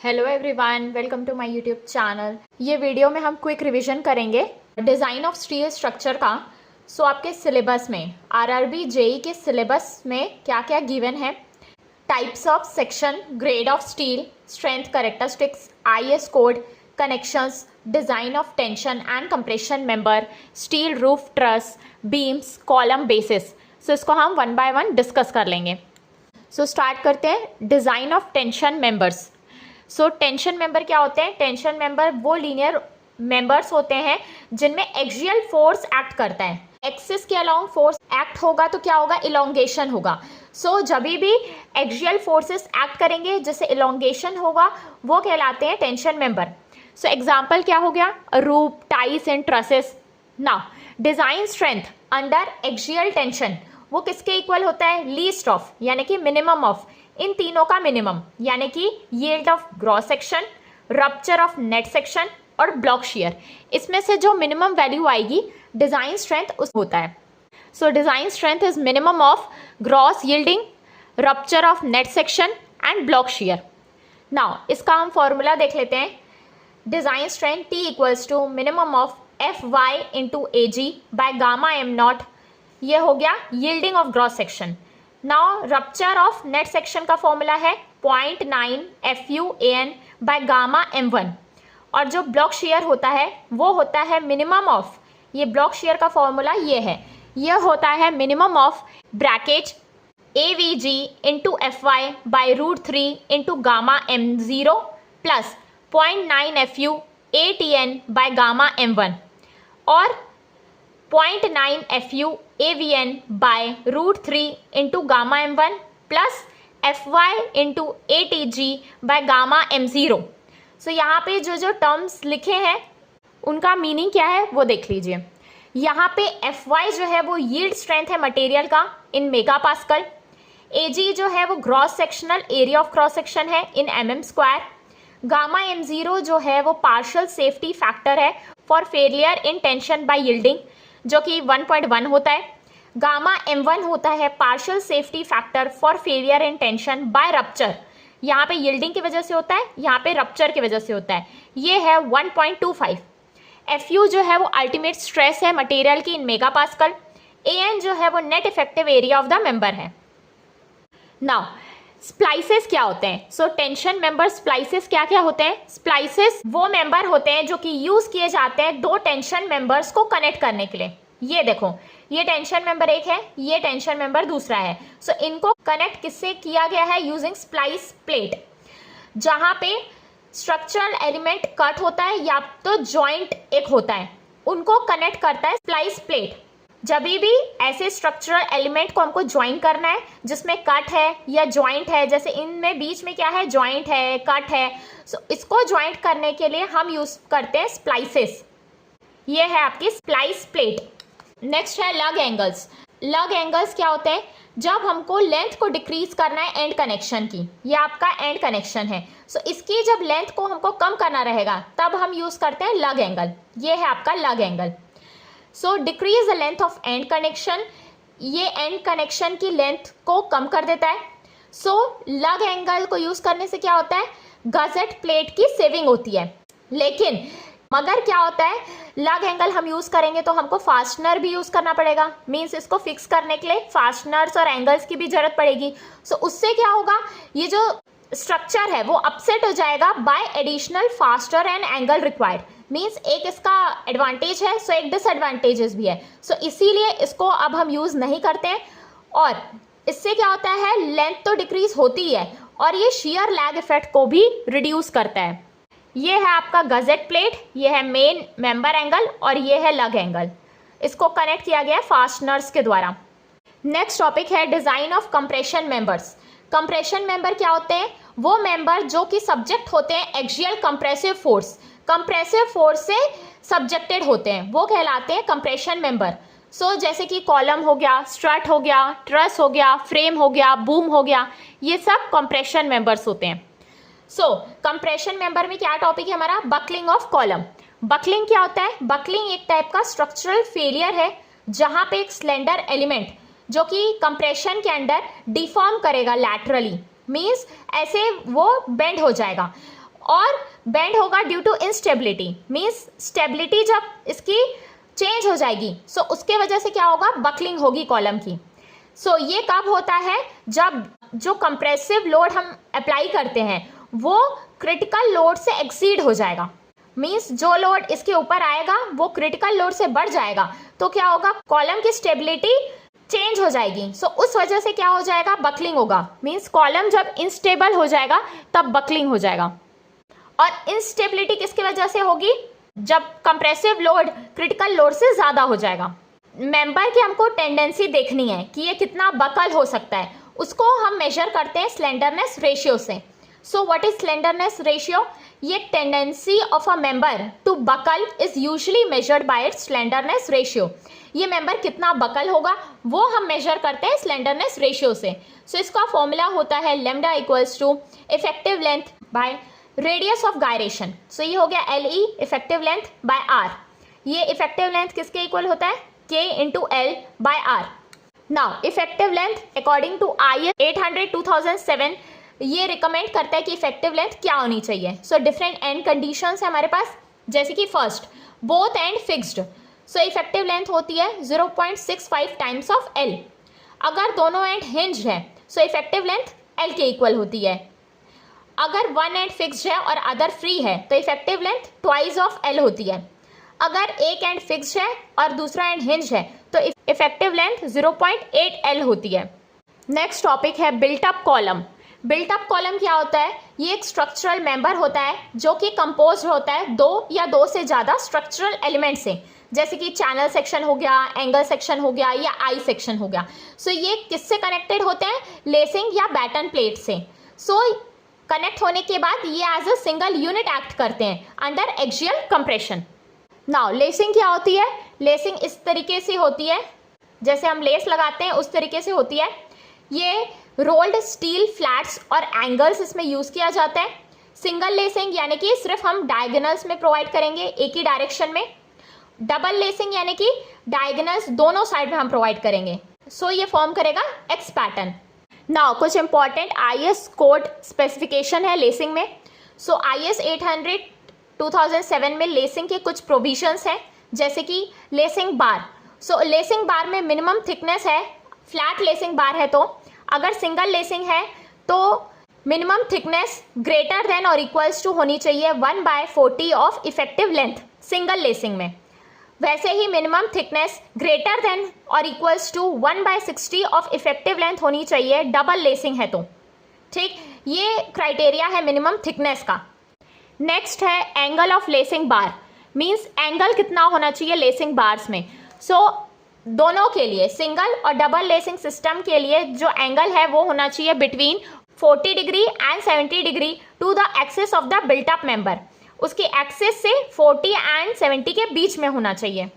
Hello everyone, welcome to my YouTube channel. ये video में हम क्विक रिवीजन करेंगे डिज़ाइन ऑफ स्टील स्ट्रक्चर का। सो आपके सिलेबस में आरआरबी जेई के सिलेबस में क्या क्या गिवन है, types of section, grade of steel, strength characteristics, IS code, connections, design of tension and compression member, steel roof truss, beams, column, basis. So इसको हम वन बाय वन डिस्कस कर लेंगे। So start करते हैं design of tension members. So tension member क्या होते हैं? Tension member वो लीनियर मेंबर्स होते हैं जिनमें एक्सियल फोर्स एक्ट करता है। एक्सिस के अलाउंग फोर्स एक्ट होगा तो क्या होगा? इलोंगेशन होगा। सो जब भी एक्सियल फोर्सेस एक्ट करेंगे जिससे इलोंगेशन होगा वो कहलाते हैं टेंशन मेंबर। सो एग्जांपल क्या हो गया? Roof, ties and trusses. Now design strength under axial tension वो किसके इक्वल होता है? लीस्ट ऑफ यानी कि मिनिमम ऑफ, इन तीनों का मिनिमम यानी कि yield of gross section, rupture of net section और ब्लॉक शियर। इसमें से जो मिनिमम वैल्यू आएगी डिजाइन स्ट्रेंथ उस होता है। So design strength is minimum of gross yielding, rupture of net section and block shear. Now इसका हम फॉर्मूला देख लेते हैं। Design strength T equals to minimum of F Y into A G by gamma M naught. ये हो गया yielding of gross section. Now rupture of net section का formula है 0.9 FUAN बाय गामा M1। और जो ब्लॉक शेयर होता है वो होता है मिनिमम ऑफ, ये ब्लॉक शेयर का फॉर्मूला ये है, ये होता है minimum of bracket AVG into FY by √3 into gamma M0 plus 0.9 FUATN by gamma M1 और 0.9 FUAVN by √3 into gamma M1 plus FY into ATG by gamma M0। So यहाँ पे जो टर्म्स लिखे हैं उनका मीनिंग क्या है वो देख लीजिए। यहाँ पे FY जो है वो यील्ड स्ट्रेंथ है मटेरियल का इन मेगा पास्कल। AG जो है वो gross sectional area of cross section है इन mm²। गामा M0 जो है वो पार्शियल सेफ्टी फैक्टर है for failure in tension by yielding जो कि 1.1 होता है। गामा M1 होता है partial safety factor for failure in tension by rupture. यहाँ पे यील्डिंग की वजह से होता है, यहाँ पे रप्चर की वजह से होता है, ये है 1.25। FU जो है वो अल्टीमेट स्ट्रेस है मटेरियल की इन मेगा पास्कल। AN जो है वो net effective area of the member है। नाउ स्प्लाइसेस क्या होते हैं? सो टेंशन मेंबर स्प्लाइसेस क्या क्या होते हैं? स्प्लाइसेस वो मेंबर होते हैं जो कि यूज किए जाते हैं दो टेंशन मेंबर्स को कनेक्ट करने के लिए। ये देखो, ये टेंशन मेंबर एक है, ये टेंशन मेंबर दूसरा है। सो इनको कनेक्ट किससे किया गया है? Using splice plate. जहां पे स्ट्रक्चरल एलिमेंट कट होता है या तो जॉइंट एक होता है, उनको कनेक्ट करता है स्प्लाइस प्लेट। जब भी ऐसे स्ट्रक्चरल एलिमेंट को हमको ज्वाइन करना है जिसमें कट है या जॉइंट है, जैसे इनमें बीच में क्या है? जॉइंट है, कट है। सो इसको ज्वाइंट करने के लिए हम यूज करते हैं स्प्लाइसेस। ये है आपकी स्प्लाइस प्लेट। नेक्स्ट है लग एंगल्स। लग एंगल्स क्या होते हैं? जब हमको लेंथ को डिक्रीज करना है एंड कनेक्शन की, ये आपका एंड कनेक्शन है। सो इसकी जब लेंथ को हमको कम करना रहेगा तब हम यूज करते हैं लग एंगल। ये है आपका लग angle. So decrease the length of and connection, ये एंड कनेक्शन की लेंथ को कम कर देता है। सो लग एंगल को यूज करने से क्या होता है? गजेट प्लेट की सेविंग होती है। लेकिन मगर क्या होता है, लग एंगल हम यूज करेंगे तो हमको फास्टनर भी यूज करना पड़ेगा। मींस इसको फिक्स करने के लिए फास्टनर्स और एंगल्स की भी जरूरत पड़ेगी। सो उससे क्या होगा? ये जो स्ट्रक्चर है वो अपसेट हो जाएगा bye additional faster and angle required. Means एक इसका एडवांटेज है, सो एक डिसएडवांटेजेस भी है। सो इसीलिए इसको अब हम यूज नहीं करते हैं। और इससे क्या होता है? लेंथ तो डिक्रीज होती है और ये शियर लैग इफेक्ट को भी रिड्यूस करता है। ये है आपका गजेट प्लेट, ये है मेन मेंबर एंगल और ये है लग एंगल। इसको कनेक्ट किया गया है फास्टनर्स के द्वारा। नेक्स्ट टॉपिक है design of compression members. Compression member क्या होते हैं? वो मेंबर जो कि सब्जेक्ट होते हैं axial compressive force, compressive force से सब्जेक्टेड होते हैं, वो कहलाते हैं कंप्रेशन मेंबर। सो जैसे कि कॉलम हो गया, स्ट्रट हो गया, ट्रस हो गया, फ्रेम हो गया, बूम हो गया, ये सब कंप्रेशन मेंबर्स होते हैं। सो कंप्रेशन मेंबर में क्या टॉपिक है हमारा? Buckling of column. बकलिंग क्या होता है? बकलिंग एक टाइप का स्ट्रक्चरल फेलियर है जहां पे एक स्लेंडर एलिमेंट जो कि कंप्रेशन के अंडर डिफॉर्म करेगा लैटरली, मीन्स ऐसे वो बेंड हो जाएगा और बेंड होगा due to instability, means stability जब इसकी चेंज हो जाएगी सो उसके वजह से क्या होगा, बकलिंग होगी कॉलम की। सो ये कब होता है, जब जो कंप्रेसिव लोड हम अप्लाई करते हैं वो क्रिटिकल लोड से एक्सीड हो जाएगा, मीन्स जो लोड इसके ऊपर आएगा वो क्रिटिकल लोड से बढ़ जाएगा, तो क्या होगा, कॉलम की स्टेबिलिटी चेंज हो जाएगी। सो उस वजह से क्या हो जाएगा, बकलिंग होगा, मीन्स कॉलम जब इनस्टेबल हो जाएगा तब बकलिंग हो जाएगा। और इंस्टेबिलिटी किसकी वजह से होगी, जब कंप्रेसिव लोड क्रिटिकल लोड से ज़्यादा हो जाएगा। मेंबर की हमको टेंडेंसी देखनी है कि ये कितना बकल हो सकता है, उसको हम मेजर करते हैं स्लेंडरनेस रेशियो से। So what is slenderness ratio, ये tendency of a member to buckle is usually measured by its slenderness ratio. ये मेंबर कितना बकल होगा वो हम मेजर करते हैं स्लेंडरनेस रेशियो से। सो इसका फॉर्मूला होता है lambda equals to effective length by radius of gyration. So ये हो गया LE effective length by R। ये इफेक्टिव लेंथ किसके इक्वल होता है, K into L by R। Now effective length according to IS 800/2007 ये रिकमेंड करता है कि इफेक्टिव लेंथ क्या होनी चाहिए। सो डिफरेंट एंड कंडीशंस है हमारे पास, जैसे कि first both and fixed, so effective length होती है 0.65 टाइम्स ऑफ L। अगर दोनों एंड हिंज है सो इफेक्टिव लेंथ L के इक्वल होती है। अगर वन एंड फिक्स्ड है और अदर फ्री है तो effective length twice of L होती है। अगर एक एंड फिक्स्ड है और दूसरा एंड हिंज है तो इफेक्टिव लेंथ 0.8 L होती है। नेक्स्ट टॉपिक है built up column. Built up column क्या होता है, ये एक स्ट्रक्चरल मेंबर होता है जो कि कंपोज होता है दो या दो से ज़्यादा स्ट्रक्चरल एलिमेंट से, जैसे कि चैनल सेक्शन हो गया, एंगल सेक्शन हो गया या आई सेक्शन हो गया। सो ये किससे कनेक्टेड होते हैं, लेसिंग या बैटन प्लेट से। सो कनेक्ट होने के बाद ये as a single unit act करते हैं under axial compression. Now lacing क्या होती है, लेसिंग इस तरीके से होती है, जैसे हम लेस लगाते हैं उस तरीके से होती है। ये रोल्ड स्टील फ्लैट्स और एंगल्स इसमें यूज़ किया जाता है। सिंगल लेसिंग यानी कि सिर्फ हम डायगोनल्स में प्रोवाइड करेंगे एक ही डायरेक्शन में। डबल लेसिंग यानी कि डायगोनल्स दोनों साइड में हम प्रोवाइड करेंगे। सो ये फॉर्म करेगा एक्स पैटर्न। नाउ कुछ इंपॉर्टेंट IS कोड स्पेसिफिकेशन है लेसिंग में। सो IS 800/2007 में लेसिंग के कुछ प्रोविजंस हैं, जैसे कि लेसिंग बार। सो लेसिंग बार में मिनिमम थिकनेस है, फ्लैट लेसिंग बार है तो, अगर सिंगल लेसिंग है तो मिनिमम थिकनेस ग्रेटर देन और इक्वल्स टू होनी चाहिए 1/40 of effective length single lacing में। वैसे ही मिनिमम थिकनेस ग्रेटर देन और equals to 1/60 of effective length होनी चाहिए डबल लेसिंग है तो। ठीक, ये क्राइटेरिया है मिनिमम थिकनेस का। नेक्स्ट है angle of lacing bar, means angle कितना होना चाहिए लेसिंग बार्स में। सो दोनों के लिए, सिंगल और डबल लेसिंग सिस्टम के लिए जो एंगल है वो होना चाहिए between 40 degree and 70 degree to the axis of the built up member. उसकी एक्सिस से 40 एंड 70 के बीच में होना चाहिए।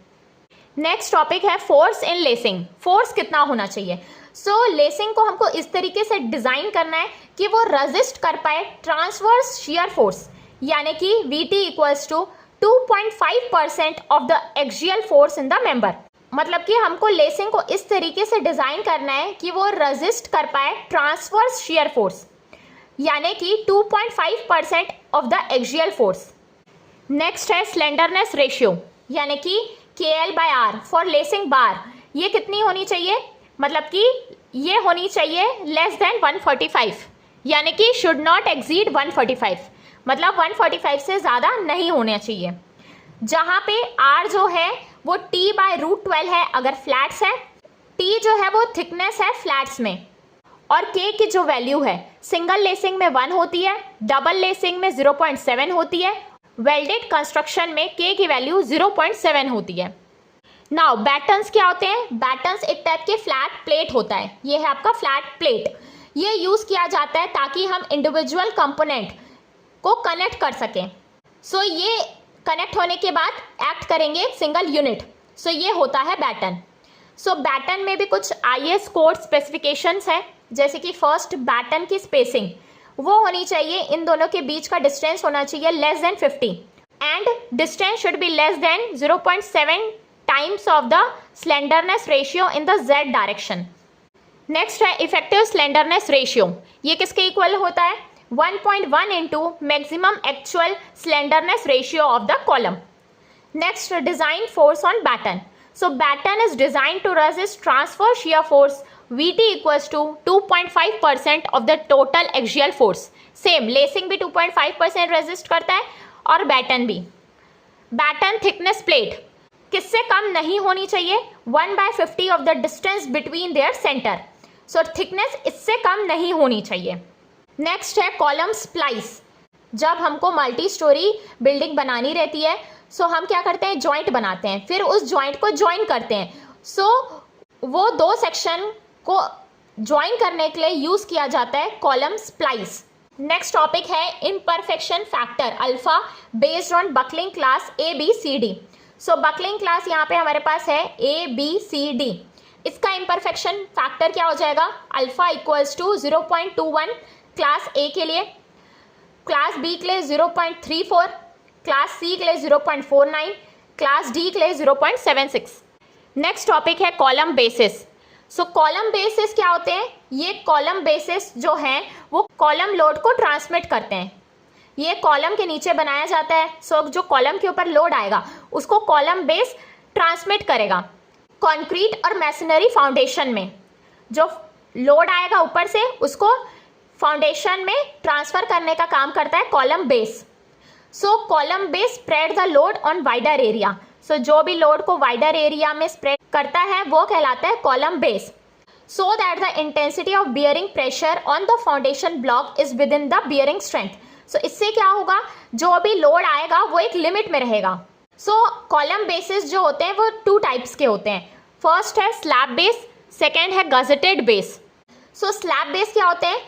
नेक्स्ट टॉपिक है फोर्स इन लेसिंग, फोर्स कितना होना चाहिए। सो लेसिंग को हमको इस तरीके से डिजाइन करना है कि वो रेजिस्ट कर पाए ट्रांसवर्स शियर फोर्स, यानी कि VT equals to 2.5% of the axial force in the member. मतलब कि हमको लेसिंग को इस तरीके से डिजाइन करना है कि वो रेजिस्ट कर पाए ट्रांसवर्स शियर फोर्स, यानी कि 2.5% of the axial force. Next है स्लेंडरनेस रेशियो, यानी कि KL/R फॉर लेसिंग बार। ये कितनी होनी चाहिए, मतलब कि ये होनी चाहिए लेस देन 145, यानी कि शुड नॉट एक्सीड 145, मतलब 145 से ज़्यादा नहीं होना चाहिए। जहाँ पे R जो है वो T/√12 है अगर फ्लैट्स है, T जो है वो थिकनेस है फ्लैट्स में, और K की जो वैल्यू है सिंगल लेसिंग में 1 होती है, डबल लेसिंग में 0.7 होती है, वेल्डेड कंस्ट्रक्शन में K की वैल्यू 0.7 होती है। नाउ बैटन्स क्या होते हैं, बैटन्स एक टाइप के फ्लैट प्लेट होता है, ये है आपका फ्लैट प्लेट। ये यूज़ किया जाता है ताकि हम इंडिविजुअल कंपोनेंट को कनेक्ट कर सकें। सो ये कनेक्ट होने के बाद एक्ट करेंगे एक सिंगल यूनिट, सो ये होता है बैटन। सो बैटन में भी कुछ IS कोड स्पेसिफिकेशंस है, जैसे कि फर्स्ट बैटन की स्पेसिंग वो होनी चाहिए, इन दोनों के बीच का डिस्टेंस होना चाहिए less than 50 and distance should be less than 0.7 times of the slenderness ratio in the Z direction. Next है इफेक्टिव स्लेंडरनेस रेशियो, ये किसके इक्वल होता है, 1.1 into maximum actual slenderness ratio of the column. Next, design force on batten. So batten is designed to resist transverse shear force Vt equals to 2.5% of the total axial force. Same lacing भी 2.5% resist करता है और baton भी. Baton thickness plate किससे कम नहीं होनी चाहिए, 1/50 of the distance between their centre. So thickness इससे कम नहीं होनी चाहिए. नेक्स्ट है कॉलम स्प्लाइस. जब हमको मल्टी स्टोरी बिल्डिंग बनानी रहती है सो हम क्या करते हैं, जॉइंट बनाते हैं, फिर उस जॉइंट को ज्वाइन करते हैं. सो वो दो सेक्शन को ज्वाइन करने के लिए यूज किया जाता है कॉलम स्प्लाइस. नेक्स्ट टॉपिक है imperfection factor alpha based on buckling class ABCD. So buckling class यहाँ पे हमारे पास है ABCD. इसका इम्परफेक्शन फैक्टर क्या हो जाएगा, alpha equals to 0.21 class A के लिए, क्लास B के लिए 0.34, क्लास C के लिए 0.49, क्लास D के लिए 0.76. नेक्स्ट टॉपिक है कॉलम बेसिस. सो कॉलम बेसिस क्या होते हैं, ये कॉलम बेसिस जो हैं वो कॉलम लोड को ट्रांसमिट करते हैं. ये कॉलम के नीचे बनाया जाता है. सो जो कॉलम के ऊपर लोड आएगा उसको कॉलम बेस ट्रांसमिट करेगा. कंक्रीट और मैसनरी फाउंडेशन में जो लोड आएगा ऊपर से उसको फाउंडेशन में ट्रांसफर करने का काम करता है column base. So column base spread the load on wider area. So जो भी लोड को वाइडर एरिया में स्प्रेड करता है वो कहलाता है column base. So that the intensity of bearing pressure on the foundation block is within the bearing strength. So इससे क्या होगा, जो भी लोड आएगा वो एक लिमिट में रहेगा. सो कॉलम बेसिस जो होते हैं वो 2 टाइप्स के होते हैं. फर्स्ट है स्लैब बेस, सेकेंड है गजेटेड बेस. सो स्लैब बेस क्या होते हैं,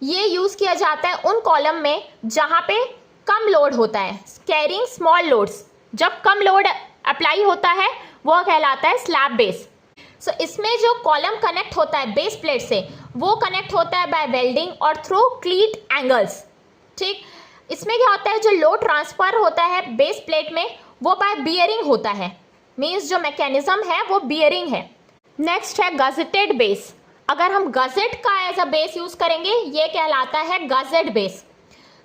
ये यूज किया जाता है उन कॉलम में जहाँ पे कम लोड होता है, कैरिंग स्मॉल लोड्स. जब कम लोड अप्लाई होता है वो कहलाता है स्लैब बेस. सो इसमें जो कॉलम कनेक्ट होता है बेस प्लेट से वो कनेक्ट होता है बाय वेल्डिंग और थ्रू क्लीट एंगल्स. ठीक, इसमें क्या होता है, जो लोड ट्रांसफर होता है बेस प्लेट में वो बाय बियरिंग होता है, मीन्स जो मैकेनिज्म है वो बियरिंग है. नेक्स्ट है गजेटेड बेस. अगर हम गजेट का एज अ बेस यूज करेंगे ये कहलाता है gusset base.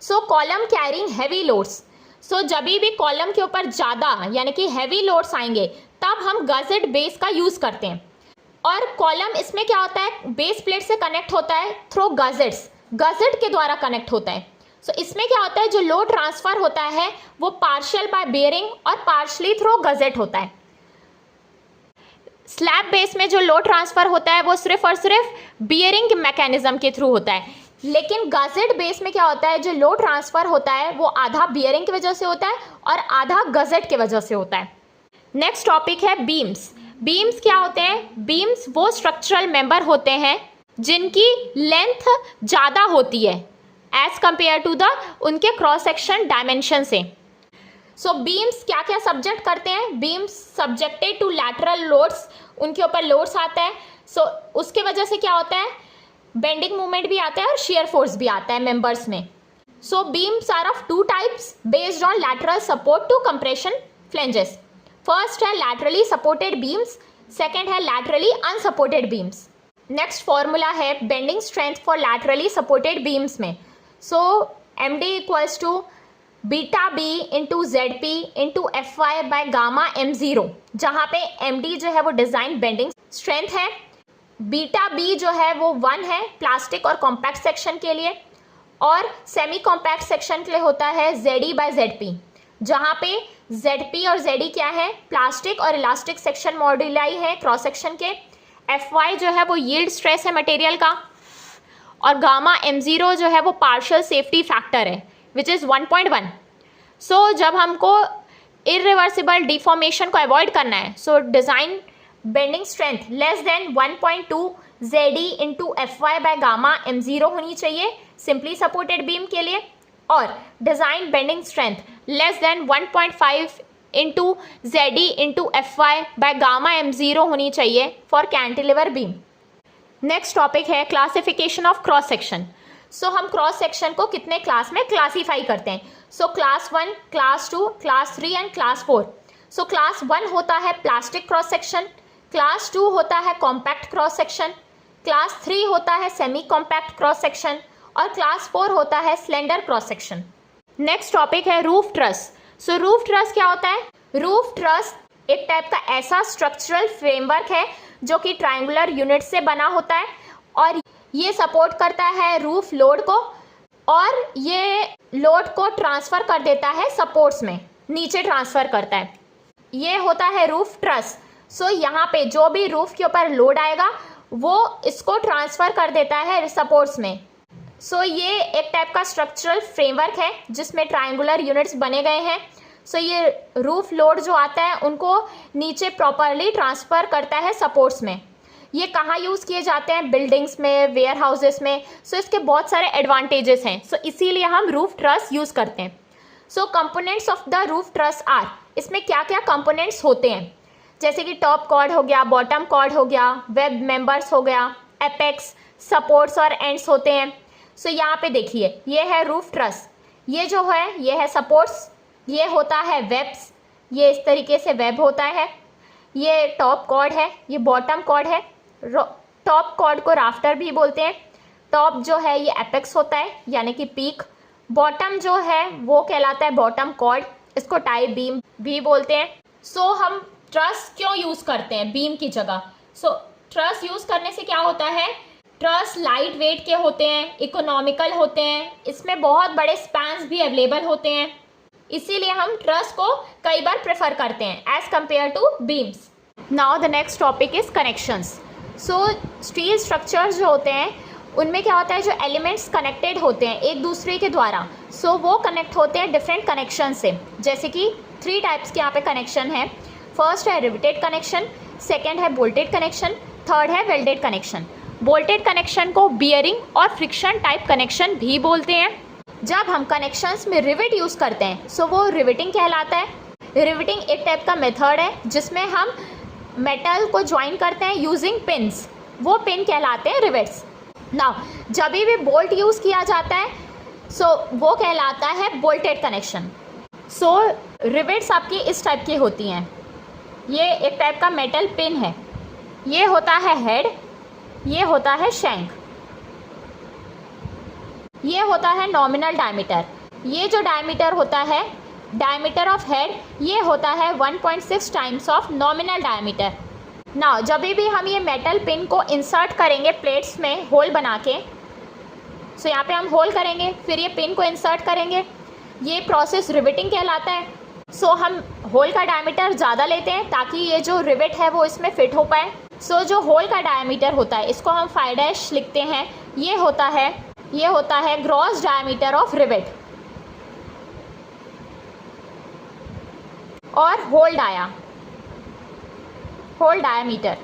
So column carrying heavy loads. So जब भी कॉलम के ऊपर ज़्यादा यानी कि हैवी लोड्स आएंगे तब हम गजेट बेस का यूज़ करते हैं. और कॉलम इसमें क्या होता है, बेस प्लेट से कनेक्ट होता है थ्रू गजेट्स, गजेट के द्वारा कनेक्ट होता है. सो इसमें क्या होता है, जो लोड ट्रांसफर होता है वो पार्शियल बाय बेयरिंग और पार्शली थ्रू गजेट होता है. स्लैब बेस में जो लोड ट्रांसफर होता है वो सिर्फ और सिर्फ बियरिंग मैकेनिज्म के थ्रू होता है. लेकिन गजेट बेस में क्या होता है, जो लोड ट्रांसफर होता है वो आधा बियरिंग की वजह से होता है और आधा गजेट की वजह से होता है. नेक्स्ट टॉपिक है बीम्स. बीम्स क्या होते हैं, बीम्स वो स्ट्रक्चरल मेंबर होते हैं जिनकी लेंथ ज़्यादा होती है एज कंपेयर टू द उनके क्रॉस सेक्शन डायमेंशन से. सो बीम्स क्या क्या सब्जेक्ट करते हैं, beams subjected to lateral loads, उनके ऊपर लोड्स आता है. सो उसके वजह से क्या होता है, बेंडिंग मूवमेंट भी आता है और शेयर फोर्स भी आता है मेंबर्स में. So beams are of 2 types based on lateral support to compression flanges. First है लैटरली सपोर्टेड बीम्स, सेकेंड है laterally unsupported beams. Next formula है bending strength for laterally supported beams में. So MD equals to beta B into ZP into FY by gamma M0, जहाँ पे MD जो है वो design bending strength है, beta B जो है वो 1 है प्लास्टिक और कॉम्पैक्ट सेक्शन के लिए, और सेमी कॉम्पैक्ट सेक्शन के लिए होता है ZE बाय ZP, जहाँ पे ZP और ZE क्या है, प्लास्टिक और इलास्टिक सेक्शन मॉड्यूलाई है क्रॉस सेक्शन के. FY जो है वो यील्ड स्ट्रेस है मटेरियल का, और गामा M0 जो है वो पार्शियल सेफ्टी फैक्टर है विच इज़ 1.1. सो जब हमको इरिवर्सिबल डिफॉर्मेशन को अवॉइड करना है सो design bending strength less than 1.2 ZE into FY by gamma M0 होनी चाहिए सिंपली सपोर्टेड बीम के लिए, और design bending strength less than 1.5 into ZE into FY by gamma M0 होनी चाहिए for cantilever beam. Next topic है classification of cross section. सो हम cross section को कितने क्लास में क्लासीफाई करते हैं. So class 1, class 2, class 3 and class 4. So class 1 होता है प्लास्टिक क्रॉस सेक्शन, क्लास 2 होता है कॉम्पैक्ट क्रॉस सेक्शन, क्लास 3 होता है सेमी कॉम्पैक्ट क्रॉस सेक्शन, और क्लास 4 होता है slender cross section. Next topic है रूफ ट्रस। सो रूफ ट्रस क्या होता है? रूफ ट्रस एक टाइप का ऐसा स्ट्रक्चरल फ्रेमवर्क है जो कि ट्रायंगुलर यूनिट से बना होता है और ये सपोर्ट करता है रूफ लोड को और ये लोड को ट्रांसफ़र कर देता है सपोर्ट्स में, नीचे ट्रांसफ़र करता है। ये होता है रूफ ट्रस। सो यहाँ पे जो भी रूफ के ऊपर लोड आएगा वो इसको ट्रांसफ़र कर देता है सपोर्ट्स में। सो ये एक टाइप का स्ट्रक्चरल फ्रेमवर्क है जिसमें ट्रायंगुलर यूनिट्स बने गए हैं। सो ये रूफ लोड जो आता है उनको नीचे प्रॉपरली ट्रांसफ़र करता है सपोर्ट्स में। ये कहाँ यूज़ किए जाते हैं? बिल्डिंग्स में, वेयर हाउसेस में। सो इसके बहुत सारे एडवांटेजेस हैं। सो इसीलिए हम रूफ ट्रस यूज़ करते हैं। So components of the roof truss are, इसमें क्या क्या कंपोनेंट्स होते हैं? जैसे कि टॉप कॉर्ड हो गया, बॉटम कॉर्ड हो गया, वेब मेंबर्स हो गया, एपेक्स, सपोर्ट्स और एंड्स होते हैं। सो यहाँ पे देखिए, ये है रूफ ट्रस, ये जो है ये है सपोर्ट्स, ये होता है वेब्स, ये इस तरीके से वेब होता है, ये टॉप कॉर्ड है, ये बॉटम कॉर्ड है। टॉप कॉर्ड को राफ्टर भी बोलते हैं। टॉप जो है ये एपेक्स होता है यानी कि पीक। बॉटम जो है वो कहलाता है बॉटम कॉर्ड, इसको टाई बीम भी बोलते हैं। सो हम ट्रस क्यों यूज़ करते हैं बीम की जगह? सो ट्रस यूज़ करने से क्या होता है? ट्रस लाइट वेट के होते हैं, इकोनॉमिकल होते हैं, इसमें बहुत बड़े स्पैन्स भी अवेलेबल होते हैं, इसीलिए हम ट्रस को कई बार प्रेफर करते हैं as compare to beams. Now the next topic is connections. So steel structures जो होते हैं उनमें क्या होता है, जो एलिमेंट्स कनेक्टेड होते हैं एक दूसरे के द्वारा, सो वो कनेक्ट होते हैं डिफरेंट कनेक्शन से। जैसे कि 3 टाइप्स के यहाँ पे कनेक्शन है। फर्स्ट है रिवेटेड कनेक्शन, सेकेंड है बोल्टेड कनेक्शन, थर्ड है वेल्डेड कनेक्शन। बोल्टेड कनेक्शन को बियरिंग और फ्रिक्शन टाइप कनेक्शन भी बोलते हैं। जब हम कनेक्शंस में रिवेट यूज़ करते हैं सो वो रिवेटिंग कहलाता है। रिवेटिंग एक टाइप का मेथड है जिसमें हम मेटल को ज्वाइन करते हैं यूजिंग पिन्स, वो पिन कहलाते हैं रिवेट्स। नाउ जब भी बोल्ट यूज़ किया जाता है सो वो कहलाता है बोल्टेड कनेक्शन। सो रिवेट्स आपकी इस टाइप की होती हैं। ये एक टाइप का मेटल पिन है, ये होता है हेड, ये होता है शैंक, ये होता है नॉमिनल डायमीटर। ये जो डायमीटर होता है, डायमीटर ऑफ हेड, ये होता है 1.6 times of nominal diameter. Now जब भी हम ये मेटल पिन को इंसर्ट करेंगे प्लेट्स में होल बना के, सो यहाँ पे हम होल करेंगे, फिर ये पिन को इंसर्ट करेंगे, ये प्रोसेस रिवेटिंग कहलाता है। सो हम होल का डायमीटर ज़्यादा लेते हैं ताकि ये जो रिवेट है वो इसमें फिट हो पाए। सो जो होल का डायमीटर होता है इसको हम 5' लिखते हैं। ये होता है ग्रॉस डायमीटर ऑफ रिवेट। और होल डायमीटर।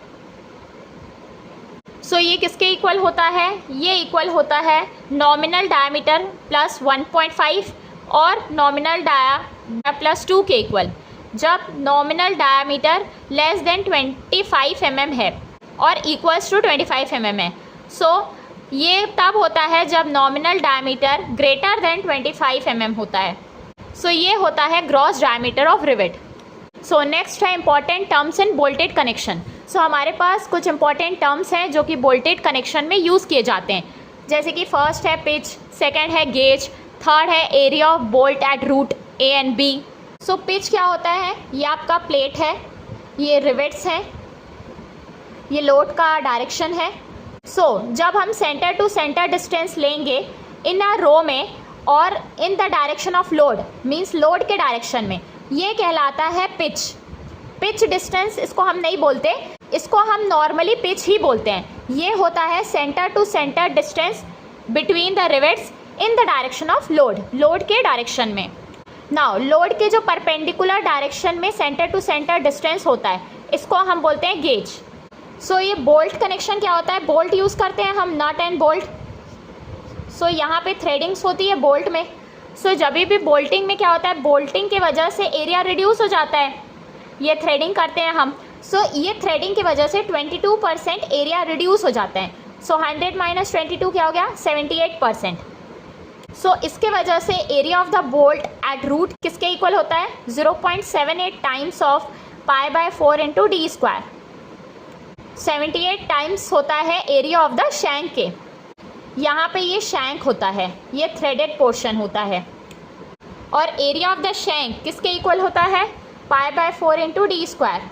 सो ये किसके इक्वल होता है? ये इक्वल होता है नॉमिनल डायमीटर प्लस 1.5 और नॉमिनल डाया प्लस 2 के इक्वल। जब nominal diameter less than 25 mm है और इक्वल्स टू 25 mm है। सो ये तब होता है जब nominal diameter greater than 25 mm होता है। सो ये होता है gross diameter of rivet. So next है important terms in bolted connection. So हमारे पास कुछ इंपॉर्टेंट टर्म्स हैं जो कि बोल्टेड कनेक्शन में यूज़ किए जाते हैं। जैसे कि फर्स्ट है पिच, सेकेंड है गेज, थर्ड है area of bolt at root A and B. So pitch क्या होता है? ये आपका प्लेट है, ये रिवेट्स हैं, ये लोड का डायरेक्शन है। सो जब हम सेंटर टू सेंटर डिस्टेंस लेंगे इन अ रो में और इन the direction of load means load के डायरेक्शन में, ये कहलाता है पिच। पिच डिस्टेंस इसको हम नहीं बोलते, इसको हम नॉर्मली पिच ही बोलते हैं। ये होता है centre to centre distance between the rivets in the direction of load, load के डायरेक्शन में। नाउ लोड के जो परपेंडिकुलर डायरेक्शन में सेंटर टू सेंटर डिस्टेंस होता है इसको हम बोलते हैं गेज। सो ये बोल्ट कनेक्शन क्या होता है? बोल्ट यूज़ करते हैं हम, नट एंड बोल्ट। सो यहाँ पे थ्रेडिंग्स होती है बोल्ट में। सो जब भी बोल्टिंग में क्या होता है, बोल्टिंग की वजह से एरिया रिड्यूस हो जाता है, ये थ्रेडिंग करते हैं हम। सो ये थ्रेडिंग की वजह से 22% एरिया रिड्यूस हो जाता है। सो 100 माइनस 22 क्या हो गया? 78%। सो इसके वजह से area of the bolt at root किसके इक्वल होता है? 0.78 times of π/4 into D square. 78 times होता है एरिया ऑफ द शैंक के। यहाँ पे ये शैंक होता है, ये थ्रेडेड पोर्शन होता है, और एरिया ऑफ द शैंक किसके इक्वल होता है, π/4 into D square.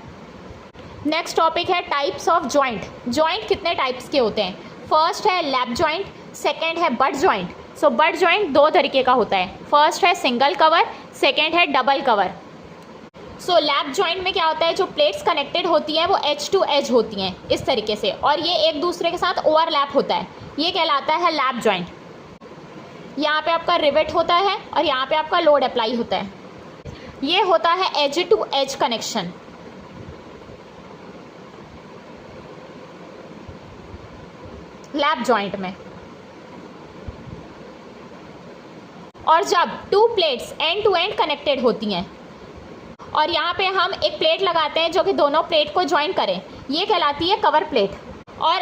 Next topic है टाइप्स ऑफ जॉइंट। जॉइंट कितने टाइप्स के होते हैं? फर्स्ट है लैप जॉइंट, सेकेंड है butt joint. So butt joint दो तरीके का होता है, फर्स्ट है सिंगल कवर, सेकेंड है double cover. So lap joint में क्या होता है, जो प्लेट्स कनेक्टेड होती हैं वो एज टू एज होती हैं इस तरीके से, और ये एक दूसरे के साथ ओवरलैप होता है, ये कहलाता है लैप जॉइंट। यहाँ पे आपका रिवेट होता है और यहाँ पे आपका लोड अप्लाई होता है, ये होता है edge to edge connection. Lap joint में। और जब two plates end to end connected होती हैं और यहाँ पे हम एक प्लेट लगाते हैं जो कि दोनों प्लेट को ज्वाइन करें, ये कहलाती है कवर प्लेट, और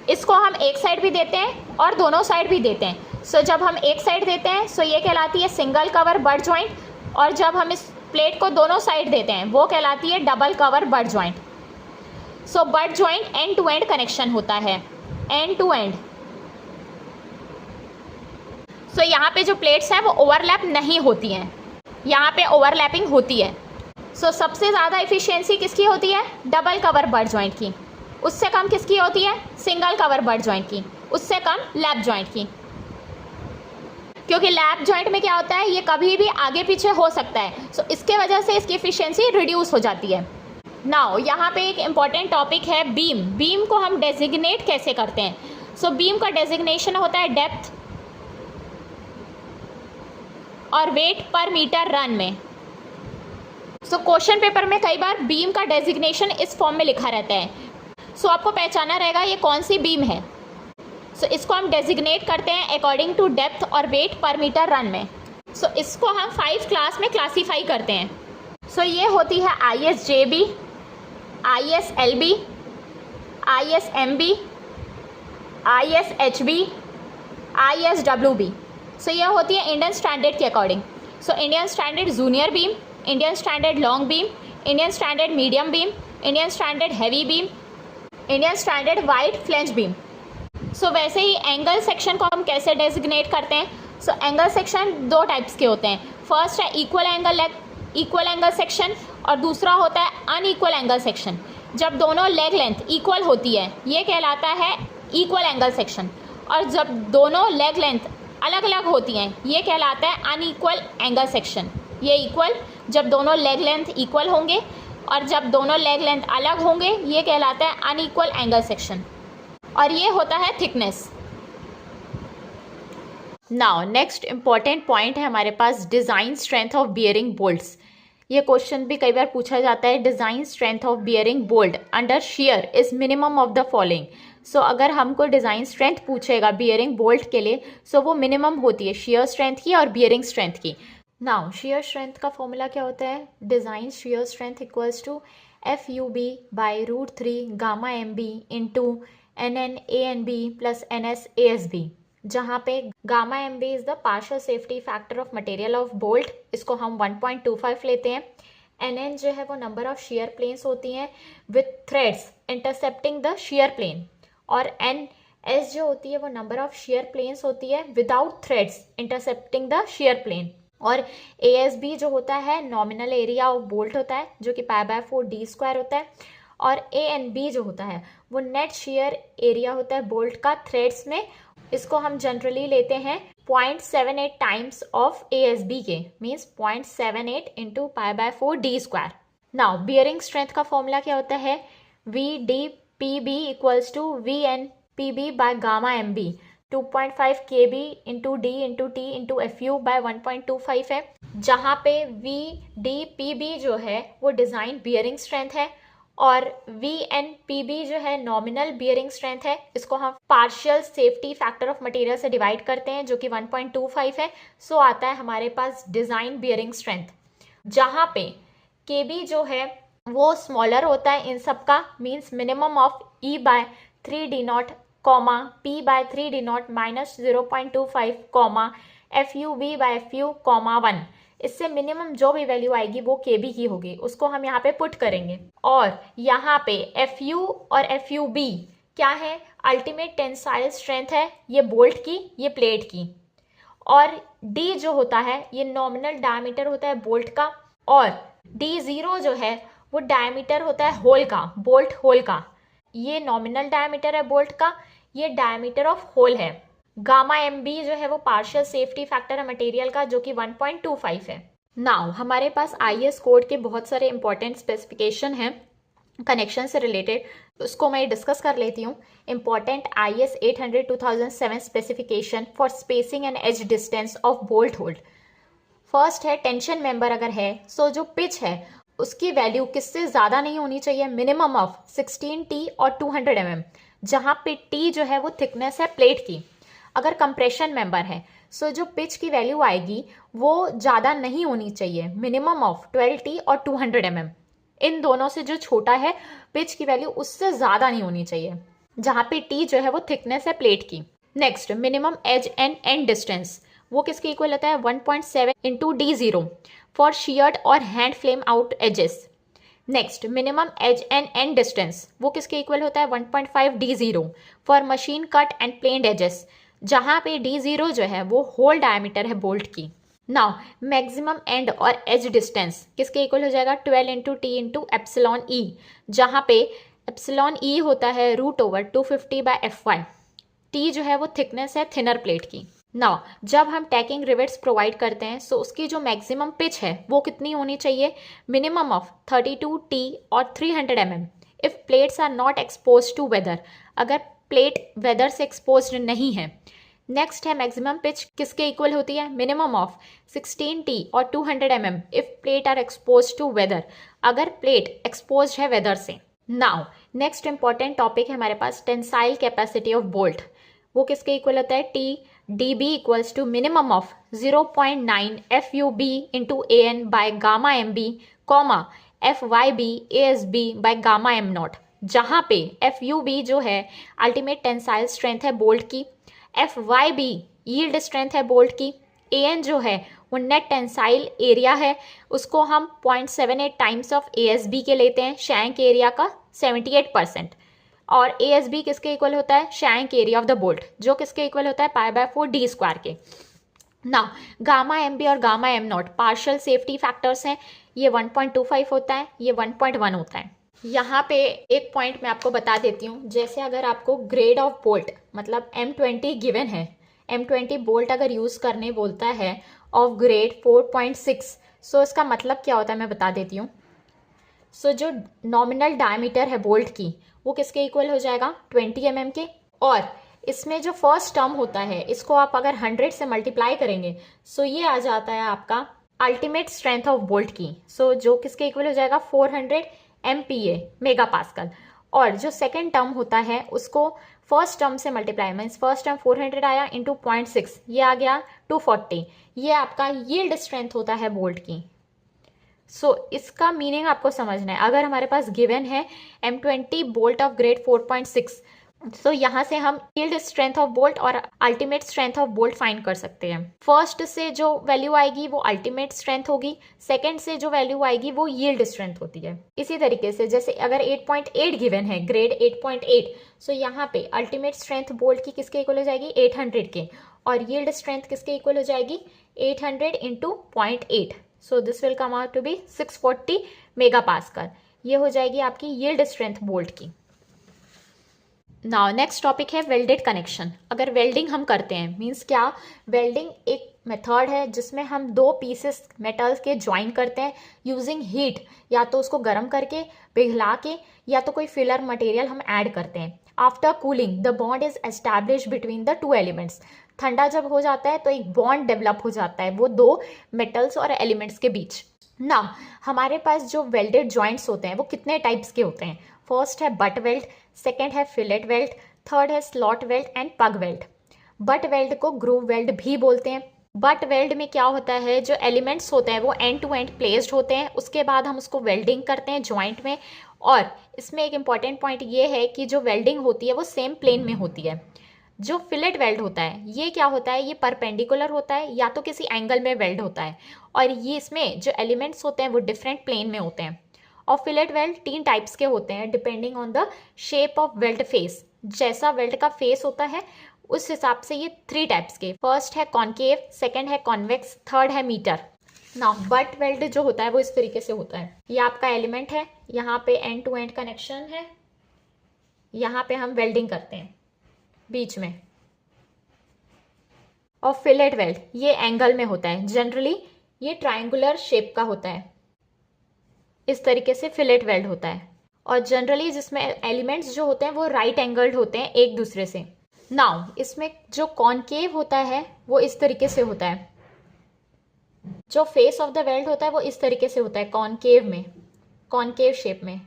इसको हम एक साइड भी देते हैं और दोनों साइड भी देते हैं। सो जब हम एक साइड देते हैं सो ये कहलाती है सिंगल कवर बट जॉइंट, और जब हम इस प्लेट को दोनों साइड देते हैं वो कहलाती है double cover butt joint. So butt joint end to end connection होता है, एंड टू एंड। सो यहाँ पे जो प्लेट्स हैं वो ओवरलैप नहीं होती हैं, यहाँ पे ओवरलैपिंग होती है। सो सबसे ज़्यादा इफ़िशियंसी किसकी होती है, डबल कवर बट जॉइंट की, उससे कम किसकी होती है, सिंगल कवर बट जॉइंट की, उससे कम लैप जॉइंट की। क्योंकि लैप जॉइंट में क्या होता है, ये कभी भी आगे पीछे हो सकता है, सो इसके वजह से इसकी इफ़िशियंसी रिड्यूस हो जाती है। नाउ यहाँ पे एक इम्पॉर्टेंट टॉपिक है बीम। बीम को हम डेजिग्नेट कैसे करते हैं? सो बीम का डेजिग्नेशन होता है डेप्थ और वेट पर मीटर रन में। सो क्वेश्चन पेपर में कई बार बीम का डेजिग्नेशन इस फॉर्म में लिखा रहता है, सो आपको पहचाना रहेगा ये कौन सी बीम है। सो इसको हम डेजिग्नेट करते हैं अकॉर्डिंग टू डेप्थ और वेट पर मीटर रन में। सो इसको हम 5 क्लास में क्लासीफाई करते हैं। सो ये होती है ISJB, ISLB, ISMB, ISHB, ISWB। सो यह होती है इंडियन स्टैंडर्ड के अकॉर्डिंग। So Indian standard junior beam, Indian standard long beam, Indian standard medium beam, Indian standard heavy beam, Indian standard wide flange beam. So वैसे ही एंगल सेक्शन को हम कैसे डेजिग्नेट करते हैं? सो एंगल सेक्शन दो टाइप्स के होते हैं, फर्स्ट है इक्वल एंगल सेक्शन और दूसरा होता है अनइक्वल एंगल सेक्शन। जब दोनों लेग लेंथ इक्वल होती है ये कहलाता है इक्वल एंगल सेक्शन, और जब दोनों लेग लेंथ अलग अलग होती हैं ये कहलाता है अनइक्वल एंगल सेक्शन। ये इक्वल जब दोनों लेग लेंथ इक्वल होंगे, और जब दोनों लेग लेंथ अलग होंगे ये कहलाता है अनइक्वल एंगल सेक्शन, और ये होता है thickness. Now next important point है हमारे पास design strength of bearing bolts. ये क्वेश्चन भी कई बार पूछा जाता है, design strength of bearing bolt under shear is minimum of the following. So अगर हमको डिज़ाइन स्ट्रेंथ पूछेगा बियरिंग बोल्ट के लिए, सो वो मिनिमम होती है शियर स्ट्रेंथ की और बियरिंग स्ट्रेंथ की। नाउ शियर स्ट्रेंथ का फॉर्मूला क्या होता है, design shear strength equals to FUB/√3 gamma MB into NN/ANB plus NS/ASB, जहाँ पे gamma MB is the partial safety factor of material of bolt, इसको हम 1.25 लेते हैं। NN जो है वो नंबर ऑफ शियर प्लेन्स होती हैं with threads intercepting the shear plane, और NS जो होती है वो नंबर ऑफ शियर प्लेन्स होती है without threads intercepting the shear plane, और ASB जो होता है नॉमिनल एरिया ऑफ बोल्ट होता है जो कि π/4 d स्क्वायर होता है, और ANB जो होता है वो नेट शियर एरिया होता है बोल्ट का थ्रेड्स में, इसको हम जनरली लेते हैं 0.78 टाइम्स ऑफ ASB के, means 0.78 into π/4 d square. Now bearing strength का फॉर्मूला क्या होता है, VDPB equals to VNPB by gamma MB, 2.5 KB into D into T into FU by 1.25 है, जहाँ पे VDPB जो है वो डिज़ाइन बियरिंग स्ट्रेंथ है और VNPB जो है नॉमिनल बियरिंग स्ट्रेंथ है। इसको हम partial safety factor of material से डिवाइड करते हैं जो कि 1.25 है, सो आता है हमारे पास डिज़ाइन बियरिंग स्ट्रेंथ, जहाँ पे KB जो है वो स्मॉलर होता है इन सब का, means minimum of E/3D0 comma P/3D0 minus 0.25 comma FUB/FU comma 1, इससे मिनिमम जो भी वैल्यू आएगी वो KB की होगी, उसको हम यहाँ पे पुट करेंगे, और यहाँ पे FU और FUB क्या है, अल्टीमेट टेंसाइल स्ट्रेंथ है ये बोल्ट की, ये प्लेट की। और डी जो होता है ये नॉमिनल डायमीटर होता है बोल्ट का, और D0 जो है वो डायमीटर होता है होल का, बोल्ट होल का। ये नॉमिनल डायमीटर है बोल्ट का, ये डायमीटर ऑफ होल है। गामा एम बी जो है वो पार्शियल सेफ्टी फैक्टर है मटेरियल का, जो कि 1.25 है। नाउ हमारे पास IS कोड के बहुत सारे इंपॉर्टेंट स्पेसिफिकेशन हैं कनेक्शन से रिलेटेड, उसको मैं डिस्कस कर लेती हूँ। Important IS 800 2007 specification for spacing and edge distance of bolt hold. First है टेंशन मेंबर अगर है, सो जो पिच है उसकी वैल्यू किससे ज़्यादा नहीं होनी चाहिए, मिनिमम ऑफ 16T और 200 mm, जहाँ पे T जो है वो थिकनेस है प्लेट की। अगर कंप्रेशन मेंबर है, सो जो पिच की वैल्यू आएगी वो ज़्यादा नहीं होनी चाहिए, मिनिमम ऑफ 12T और 200 mm। इन दोनों से जो छोटा है पिच की वैल्यू उससे ज़्यादा नहीं होनी चाहिए, जहाँ पे T जो है वो थिकनेस है प्लेट की। Next, minimum edge and end distance, वो किसके इक्वल होता है 1.7 इंटू D0 फॉर शियर्ड और hand flame out edges. Next, minimum edge and end distance, वो किसके इक्वल होता है 1.5 D0 for machine cut and planed edges, जहाँ पे D0 जो है वो होल डायमीटर है बोल्ट की। नाउ मैक्सिमम एंड और एज डिस्टेंस किसके इक्वल हो जाएगा 12 into T into epsilon E, जहाँ पे एप्सिलॉन E होता है √250/Fy। T जो है वो थिकनेस है थिनर प्लेट की। नाउ जब हम टैकिंग रिवेट्स प्रोवाइड करते हैं सो उसकी जो मैक्सिमम पिच है वो कितनी होनी चाहिए, मिनिमम ऑफ 32T और 300 mm if plates are not expose to weather, अगर प्लेट वेदर से एक्सपोज नहीं है। नेक्स्ट है मैक्सिमम पिच किसके इक्वल होती है, मिनिमम ऑफ 16T और 200 mm if plate are expose to weather, अगर प्लेट एक्सपोज है वेदर से। नाउ नेक्स्ट इंपॉर्टेंट टॉपिक है हमारे पास टेंसाइल कैपेसिटी ऑफ बोल्ट, वो किसके इक्वल होता है TDB equals to minimum of 0.9 FUB into AN by gamma MB comma FYB ASB by gamma M0, जहाँ पे FUB जो है अल्टीमेट टेंसाइल स्ट्रेंथ है बोल्ट की, FYB यील्ड स्ट्रेंथ है बोल्ट की, AN जो है वो नेट टेंसाइल एरिया है, उसको हम 0.78 टाइम्स ऑफ ASB के लेते हैं, शैंक एरिया का 78%, और ASB किसके इक्वल होता है, shank area of the bolt, जो किसके इक्वल होता है π/4 D² के। ना गामा MB और gamma M0 partial safety factors हैं, ये 1.25 होता है, ये 1.1 होता है। यहाँ पे एक पॉइंट मैं आपको बता देती हूँ, जैसे अगर आपको ग्रेड ऑफ बोल्ट मतलब M20 गिवन है, M20 बोल्ट अगर यूज़ करने बोलता है ऑफ ग्रेड 4.6, सो इसका मतलब क्या होता है मैं बता देती हूँ। सो जो नॉमिनल डायमीटर है बोल्ट की वो किसके इक्वल हो जाएगा 20 mm के, और इसमें जो फर्स्ट टर्म होता है इसको आप अगर 100 से मल्टीप्लाई करेंगे सो ये आ जाता है आपका अल्टीमेट स्ट्रेंथ ऑफ बोल्ट की, सो जो किसके इक्वल हो जाएगा 400 MPa मेगा पास्कल, और जो सेकेंड टर्म होता है उसको फर्स्ट टर्म से मल्टीप्लाई, मीन्स फर्स्ट टर्म 400 आया इंटू 0.6, ये आ गया 240, ये आपका यील्ड स्ट्रेंथ होता है बोल्ट की। सो इसका मीनिंग आपको समझना है, अगर हमारे पास गिवन है M20 बोल्ट ऑफ ग्रेड 4.6, सो यहाँ से हम यील्ड स्ट्रेंथ ऑफ बोल्ट और ultimate strength of bolt find कर सकते हैं। फर्स्ट से जो वैल्यू आएगी वो अल्टीमेट स्ट्रेंथ होगी, सेकंड से जो वैल्यू आएगी वो यील्ड स्ट्रेंथ होती है। इसी तरीके से जैसे अगर 8.8 गिवन है, ग्रेड 8.8, सो यहाँ पे अल्टीमेट स्ट्रेंथ बोल्ट की किसके इक्वल हो जाएगी 800 के, और यील्ड स्ट्रेंथ किसके इक्वल हो जाएगी 800 into 0.8, so this will come out to be 640 mega pascal, ये हो जाएगी आपकी यील्ड स्ट्रेंथ बोल्ट की। नाउ नेक्स्ट टॉपिक है वेल्डेड कनेक्शन। अगर वेल्डिंग हम करते हैं, मीन्स क्या, वेल्डिंग एक मेथड है जिसमें हम दो पीसेस मेटल्स के ज्वाइन करते हैं यूजिंग हीट, या तो उसको गर्म करके पिघला के, या तो कोई फिलर मटेरियल हम ऐड करते हैं। After cooling the bond is establish between the two elements, ठंडा जब हो जाता है तो एक बॉन्ड डेवलप हो जाता है वो दो मेटल्स और एलिमेंट्स के बीच। ना हमारे पास जो वेल्डेड जॉइंट्स होते हैं वो कितने टाइप्स के होते हैं, फर्स्ट है बट वेल्ड, सेकेंड है फिलेट वेल्ड, थर्ड है स्लॉट वेल्ड एंड पग वेल्ड। बट वेल्ड को ग्रूव वेल्ड भी बोलते हैं। बट वेल्ड में क्या होता है, जो एलिमेंट्स होते हैं वो एंड टू एंड प्लेस्ड होते हैं, उसके बाद हम उसको वेल्डिंग करते हैं जॉइंट में, और इसमें एक इंपॉर्टेंट पॉइंट ये है कि जो वेल्डिंग होती है वो सेम प्लेन में होती है। जो फिलेट वेल्ड होता है ये क्या होता है, ये परपेंडिकुलर होता है या तो किसी एंगल में वेल्ड होता है, और ये इसमें जो एलिमेंट्स होते हैं वो डिफरेंट प्लेन में होते हैं। और फिलेट वेल्ड 3 टाइप्स के होते हैं depending on the shape of weld face, जैसा वेल्ड का फेस होता है उस हिसाब से ये 3 टाइप्स के, फर्स्ट है कॉनकेव, सेकंड है कॉन्वेक्स, थर्ड है मीटर। नाउ बट वेल्ड जो होता है वो इस तरीके से होता है। ये आपका एलिमेंट है, यहाँ पे एंड टू एंड कनेक्शन है, यहाँ पे हम वेल्डिंग करते हैं बीच में। और फिलेट वेल्ड ये एंगल में होता है, जनरली ये ट्रायंगुलर शेप का होता है, इस तरीके से फिलेट वेल्ड होता है। और जनरली जिसमें एलिमेंट्स जो होते हैं वो राइट एंगल्ड होते हैं एक दूसरे से। नाउ इसमें जो कॉनकेव होता है वो इस तरीके से होता है, जो फेस ऑफ द वेल्ड होता है वो इस तरीके से होता है कॉनकेव में, कॉनकेव शेप में।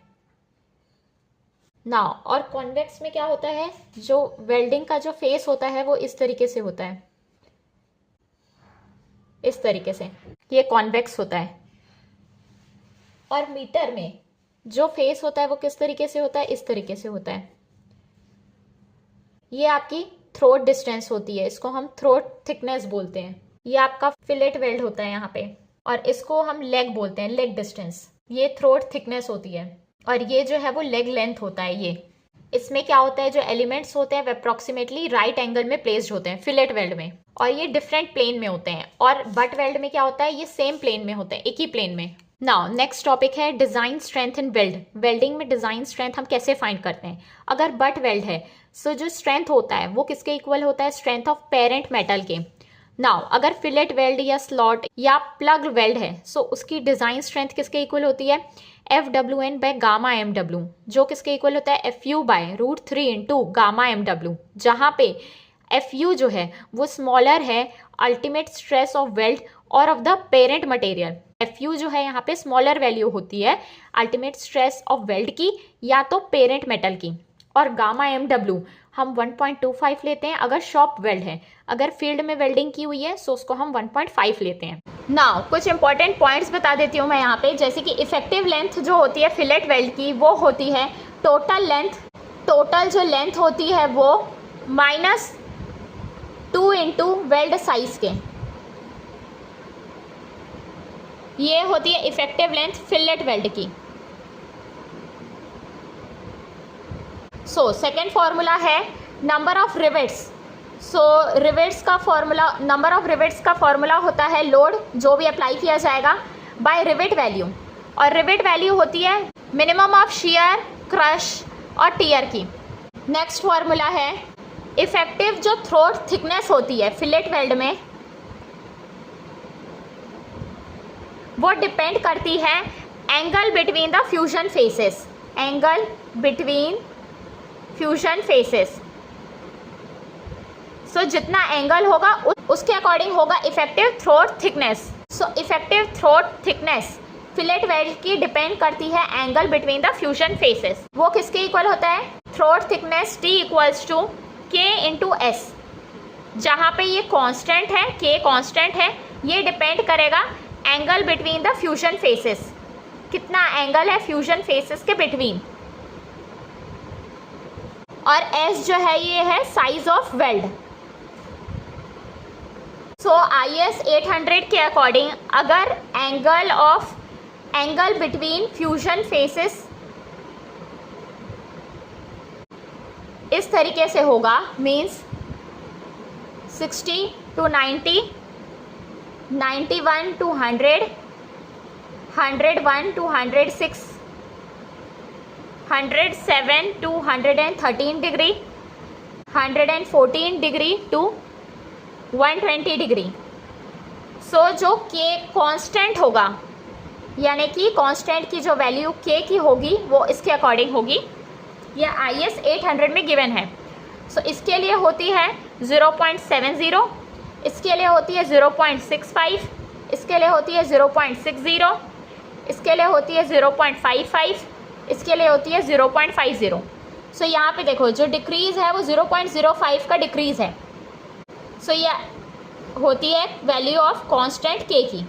नाउ और कॉन्वेक्स में क्या होता है, जो वेल्डिंग का जो फेस होता है वो इस तरीके से होता है, इस तरीके से, ये कॉन्वेक्स होता है। और मीटर में जो फेस होता है वो किस तरीके से होता है, इस तरीके से होता है। ये आपकी थ्रोट डिस्टेंस होती है, इसको हम थ्रोट थिकनेस बोलते हैं। ये आपका फिलेट वेल्ड होता है यहाँ पे, और इसको हम लेग बोलते हैं, लेग डिस्टेंस। ये थ्रोट थिकनेस होती है, और ये जो है वो लेग लेंथ होता है। ये इसमें क्या होता है, जो एलिमेंट्स होते हैं वो अप्रोक्सीमेटली राइट एंगल में प्लेस्ड होते हैं फिलेट वेल्ड में, और ये डिफरेंट प्लेन में होते हैं। और बट वेल्ड में क्या होता है, ये सेम प्लेन में होते हैं, एक ही प्लेन में। नाउ नेक्स्ट टॉपिक है design strength in weld. Welding में डिजाइन स्ट्रेंथ हम कैसे फाइंड करते हैं। अगर बट वेल्ड है सो जो स्ट्रेंथ होता है वो किसके इक्वल होता है, स्ट्रेंथ ऑफ पेरेंट मेटल के। नाउ अगर फिलेट वेल्ड या स्लॉट या प्लग वेल्ड है सो उसकी डिजाइन स्ट्रेंथ किसके इक्वल होती है, FWN बाय गामा MW, जो किसके इक्वल होता है, FU by √3 into gamma MW, जहाँ पे FU जो है वो स्मॉलर है अल्टीमेट स्ट्रेस ऑफ वेल्ड और of the parent material. FU जो है यहाँ पे स्मॉलर वैल्यू होती है अल्टीमेट स्ट्रेस ऑफ वेल्ड की या तो पेरेंट मेटल की। और गामा MW हम 1.25 लेते हैं अगर शॉप वेल्ड है, अगर फील्ड में वेल्डिंग की हुई है सो उसको हम 1.5 लेते हैं। नाउ कुछ इंपॉर्टेंट पॉइंट्स बता देती हूँ मैं यहाँ पे, जैसे कि इफेक्टिव लेंथ जो होती है फिलेट वेल्ड की वो होती है टोटल लेंथ, टोटल जो लेंथ होती है वो -2 इंटू वेल्ड साइज के, ये होती है इफेक्टिव लेंथ फिलेट वेल्ड की। सो सेकेंड फॉर्मूला है number of rivets. So rivets का फॉर्मूला, नंबर ऑफ रिवेट्स का फॉर्मूला होता है लोड जो भी अप्लाई किया जाएगा बाय रिवेट वैल्यू, और रिवेट वैल्यू होती है मिनिमम ऑफ शियर, क्रश और टियर की। नेक्स्ट फॉर्मूला है इफेक्टिव जो थ्रोट थिकनेस होती है फिलेट वेल्ड में वो डिपेंड करती है angle between the fusion faces, angle between fusion faces. So जितना एंगल होगा उसके अकॉर्डिंग होगा effective throat thickness. So effective throat thickness fillet weld की डिपेंड करती है angle between the fusion faces. वो किसके इक्वल होता है, throat thickness T equals to K into S, जहाँ पे ये कांस्टेंट है, K कांस्टेंट है, ये डिपेंड करेगा angle between the fusion faces, कितना एंगल है फ्यूजन फेसेस के बिटवीन। और S जो है ये है size of weld. So IS 800 के अकॉर्डिंग अगर एंगल बिटवीन फ्यूजन फेसेस इस तरीके से होगा, means 60 to 90, 91 to 100, 101 to 106, 107 to 113 degree, 114 degree to 120 degree. So जो K कांस्टेंट होगा, यानी कि कांस्टेंट की जो वैल्यू K की होगी वो इसके अकॉर्डिंग होगी, यह IS 800 में गिवन है। सो इसके लिए होती है 0.70, इसके लिए होती है 0.65, इसके लिए होती है 0.60, इसके लिए होती है 0.55, इसके लिए होती है 0.50। सो यहाँ पे देखो जो डिक्रीज़ है वो 0.05 का डिक्रीज़ है। सो यह होती है वैल्यू ऑफ कांस्टेंट K की।